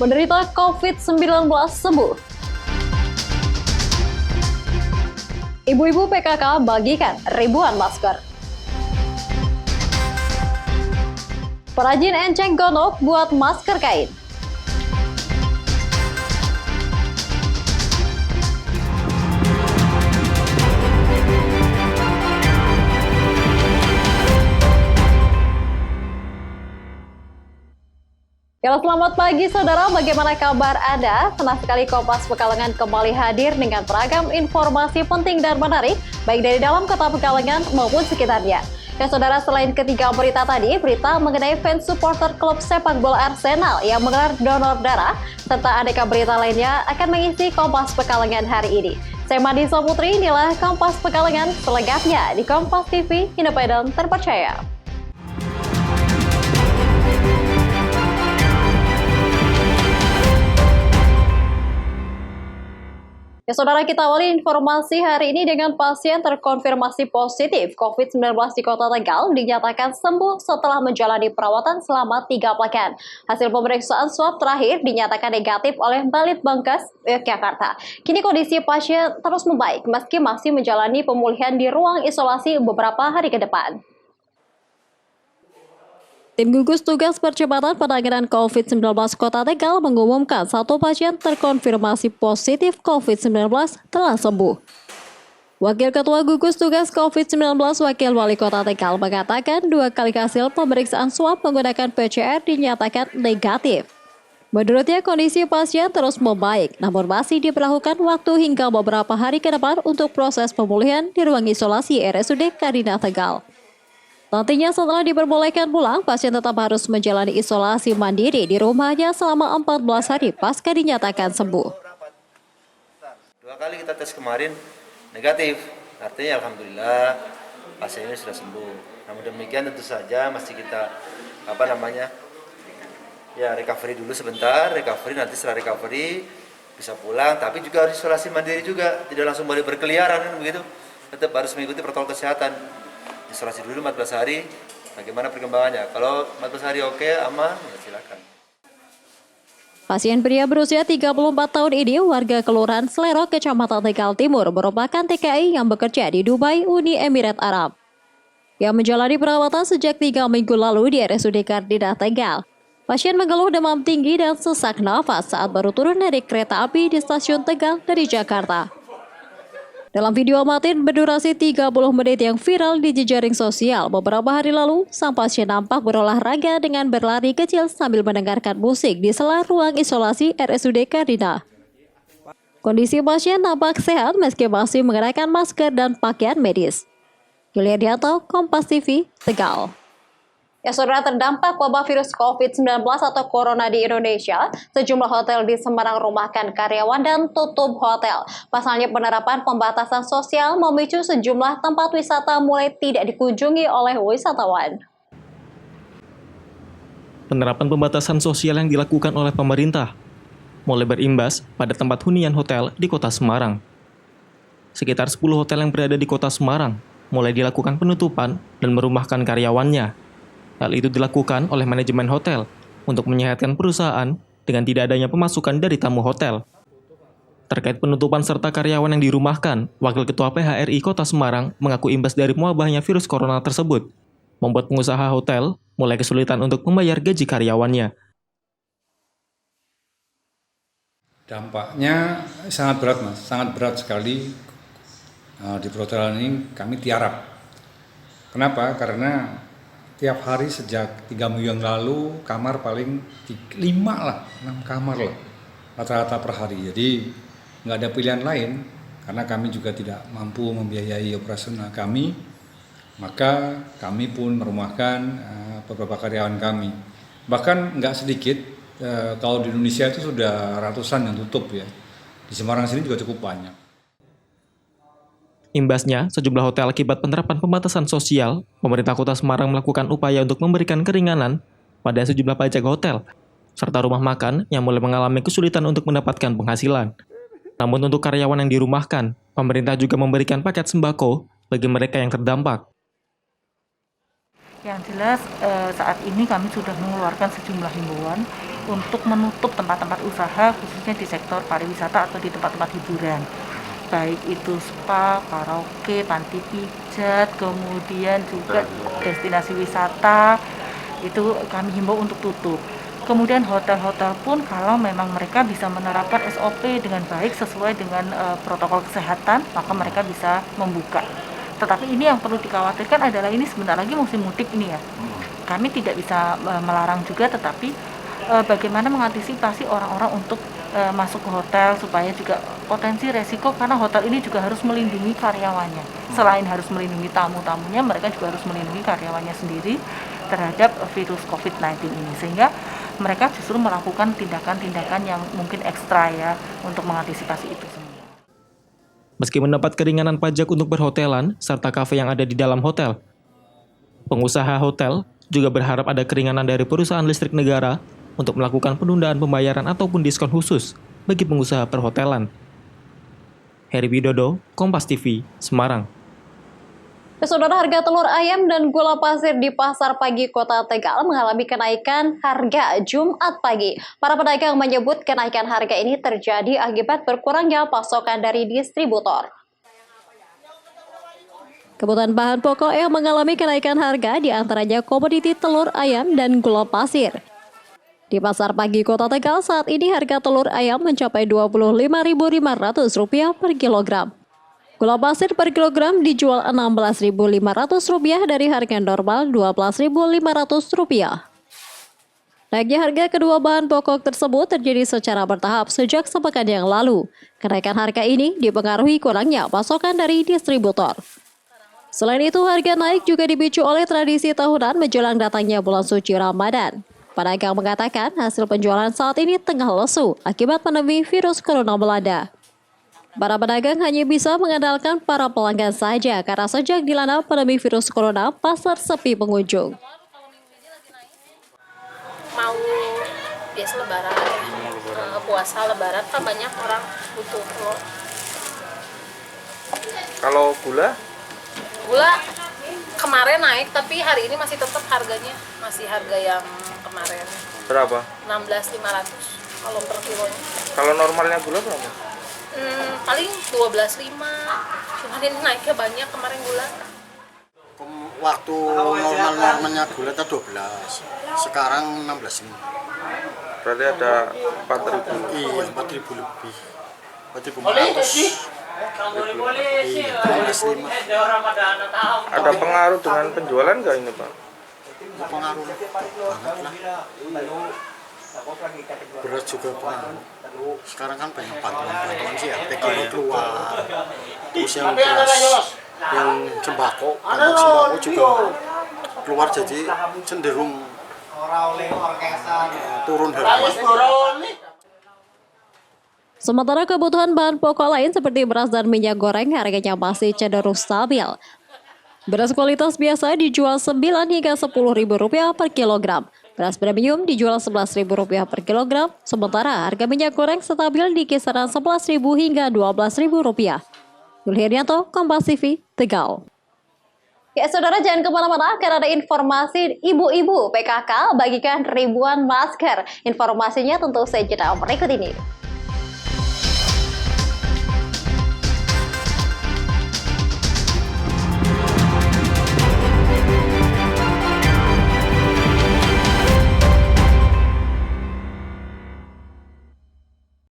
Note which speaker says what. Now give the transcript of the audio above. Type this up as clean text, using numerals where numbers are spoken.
Speaker 1: Penderita COVID-19 sembuh. Ibu-ibu PKK bagikan ribuan masker. Perajin enceng gondok buat masker kain. Ya, selamat pagi saudara, bagaimana kabar Anda? Senang sekali Kompas Pekalongan kembali hadir dengan beragam informasi penting dan menarik, baik dari dalam kota Pekalongan maupun sekitarnya. Ya saudara, selain ketiga berita tadi, berita mengenai fans supporter klub sepak bola Arsenal yang menggelar donor darah, serta aneka berita lainnya akan mengisi Kompas Pekalongan hari ini. Saya Madisa Putri, inilah Kompas Pekalongan selengkapnya di Kompas TV, independen terpercaya. Ya, saudara, kita awali informasi hari ini dengan pasien terkonfirmasi positif COVID-19 di Kota Tegal dinyatakan sembuh setelah menjalani perawatan selama 3 pekan. Hasil pemeriksaan swab terakhir dinyatakan negatif oleh Balitbangkes, Yogyakarta. Kini kondisi pasien terus membaik meski masih menjalani pemulihan di ruang isolasi beberapa hari ke depan. Tim gugus tugas percepatan penanganan COVID-19 Kota Tegal mengumumkan satu pasien terkonfirmasi positif COVID-19 telah sembuh. Wakil Ketua Gugus Tugas COVID-19 Wakil Wali Kota Tegal mengatakan 2 kali hasil pemeriksaan swab menggunakan PCR dinyatakan negatif. Menurutnya kondisi pasien terus membaik, namun masih diperlakukan waktu hingga beberapa hari ke depan untuk proses pemulihan di ruang isolasi RSUD Kadina Tegal. Nantinya setelah diperbolehkan pulang, pasien tetap harus menjalani isolasi mandiri di rumahnya selama 14 hari pasca dinyatakan sembuh.
Speaker 2: 2 kali kita tes kemarin negatif, artinya alhamdulillah pasien ini sudah sembuh. Namun demikian tentu saja masih kita recovery dulu sebentar, nanti setelah recovery bisa pulang, tapi juga harus isolasi mandiri juga, tidak langsung boleh berkeliaran begitu, tetap harus mengikuti protokol kesehatan. Isolasi dulu 14 hari, bagaimana perkembangannya. Kalau 14 hari oke, aman, ya silakan.
Speaker 1: Pasien pria berusia 34 tahun ini warga Kelurahan Selero, Kecamatan Tegal Timur, merupakan TKI yang bekerja di Dubai, Uni Emirat Arab. Yang menjalani perawatan sejak 3 minggu lalu di RSUD Kadina Tegal. Pasien mengeluh demam tinggi dan sesak nafas saat baru turun dari kereta api di stasiun Tegal dari Jakarta. Dalam video amatir berdurasi 30 menit yang viral di jejaring sosial beberapa hari lalu, sang pasien nampak berolahraga dengan berlari kecil sambil mendengarkan musik di sela ruang isolasi RSUD Kadina. Kondisi pasien nampak sehat meski masih mengenakan masker dan pakaian medis. Yuliadianto, Kompas TV, Tegal. Ya saudara, terdampak wabah virus COVID-19 atau Corona di Indonesia, sejumlah hotel di Semarang rumahkan karyawan dan tutup hotel. Pasalnya penerapan pembatasan sosial memicu sejumlah tempat wisata mulai tidak dikunjungi oleh wisatawan.
Speaker 3: Penerapan pembatasan sosial yang dilakukan oleh pemerintah mulai berimbas pada tempat hunian hotel di Kota Semarang. Sekitar 10 hotel yang berada di Kota Semarang mulai dilakukan penutupan dan merumahkan karyawannya. Hal itu dilakukan oleh manajemen hotel untuk menyehatkan perusahaan dengan tidak adanya pemasukan dari tamu hotel. Terkait penutupan serta karyawan yang dirumahkan, Wakil Ketua PHRI Kota Semarang mengaku imbas dari mewabahnya virus corona tersebut, membuat pengusaha hotel mulai kesulitan untuk membayar gaji karyawannya.
Speaker 4: Dampaknya sangat berat, Mas. Sangat berat sekali. Di perhotelan ini kami tiarap. Kenapa? Karena tiap hari sejak 3 minggu yang lalu, kamar paling 6 kamar lah, rata-rata per hari. Jadi nggak ada pilihan lain, karena kami juga tidak mampu membiayai operasional kami, maka kami pun merumahkan beberapa karyawan kami. Bahkan nggak sedikit, kalau di Indonesia itu sudah ratusan yang tutup ya. Di Semarang sini juga cukup banyak.
Speaker 3: Imbasnya, sejumlah hotel akibat penerapan pembatasan sosial, pemerintah Kota Semarang melakukan upaya untuk memberikan keringanan pada sejumlah pajak hotel, serta rumah makan yang mulai mengalami kesulitan untuk mendapatkan penghasilan. Namun untuk karyawan yang dirumahkan, pemerintah juga memberikan paket sembako bagi mereka yang terdampak.
Speaker 5: Yang jelas saat ini kami sudah mengeluarkan sejumlah himbauan untuk menutup tempat-tempat usaha khususnya di sektor pariwisata atau di tempat-tempat hiburan. Baik itu spa, karaoke, panti pijat, kemudian juga destinasi wisata, itu kami himbau untuk tutup. Kemudian hotel-hotel pun kalau memang mereka bisa menerapkan SOP dengan baik sesuai dengan protokol kesehatan, maka mereka bisa membuka. Tetapi ini yang perlu dikhawatirkan adalah ini sebentar lagi musim mudik ini ya. Kami tidak bisa melarang juga, tetapi bagaimana mengantisipasi orang-orang untuk masuk ke hotel supaya juga potensi resiko, karena hotel ini juga harus melindungi karyawannya. Selain harus melindungi tamu-tamunya, mereka juga harus melindungi karyawannya sendiri terhadap virus COVID-19 ini. Sehingga mereka justru melakukan tindakan-tindakan yang mungkin ekstra ya untuk mengantisipasi itu semua.
Speaker 3: Meski mendapat keringanan pajak untuk berhotelan serta kafe yang ada di dalam hotel, pengusaha hotel juga berharap ada keringanan dari perusahaan listrik negara untuk melakukan penundaan pembayaran ataupun diskon khusus bagi pengusaha perhotelan. Heri Widodo, Kompas TV, Semarang.
Speaker 1: Saudara, harga telur ayam dan gula pasir di Pasar Pagi Kota Tegal mengalami kenaikan harga Jumat pagi. Para pedagang menyebut kenaikan harga ini terjadi akibat berkurangnya pasokan dari distributor. Kebutuhan bahan pokok yang mengalami kenaikan harga diantaranya komoditi telur ayam dan gula pasir. Di Pasar Pagi Kota Tegal saat ini harga telur ayam mencapai Rp25.500 per kilogram. Gula pasir per kilogram dijual Rp16.500 dari harga normal Rp12.500. Naiknya harga kedua bahan pokok tersebut terjadi secara bertahap sejak sepekan yang lalu. Kenaikan harga ini dipengaruhi kurangnya pasokan dari distributor. Selain itu, harga naik juga dipicu oleh tradisi tahunan menjelang datangnya bulan suci Ramadan. Pedagang mengatakan hasil penjualan saat ini tengah lesu akibat pandemi virus corona melanda. Para pedagang hanya bisa mengandalkan para pelanggan saja karena sejak dilanda pandemi virus corona, pasar sepi pengunjung.
Speaker 6: Mau biasa lebaran, puasa lebaran kan banyak orang butuh telur.
Speaker 7: Kalau gula?
Speaker 6: Gula kemarin naik tapi hari ini masih tetap harganya, masih harga yang kemarin.
Speaker 7: Berapa?
Speaker 6: 16.500 kalau per kilonya.
Speaker 7: Kalau normalnya gula berapa?
Speaker 6: Paling 12.500. Cuman ini naiknya banyak kemarin gula.
Speaker 8: Waktu normalnya gula itu 12, sekarang 16.000.
Speaker 7: Berarti ada 4.000.
Speaker 8: Iya, 4.000 lebih. 4.500. Iya, 16.500.
Speaker 7: Ada pengaruh dengan penjualan nggak ini, Pak?
Speaker 8: Pengaruh banget lah. Beras juga pengaruh. Sekarang kan banyak bantuan sih ya, PKI keluar. Terus yang beras, yang sembako, banyak sembako juga keluar, jadi cenderung turun harga.
Speaker 1: Sementara kebutuhan bahan pokok lain seperti beras dan minyak goreng harganya masih cenderung stabil. Beras kualitas biasa dijual Rp9 hingga Rp10.000 per kilogram. Beras premium dijual Rp11.000 per kilogram, sementara harga minyak goreng stabil di kisaran Rp11.000 hingga Rp12.000. Yulhiryanto, Kompas TV, Tegal. Ya saudara, jangan kemana-mana karena ada informasi ibu-ibu PKK bagikan ribuan masker. Informasinya tentu saja berikut ini.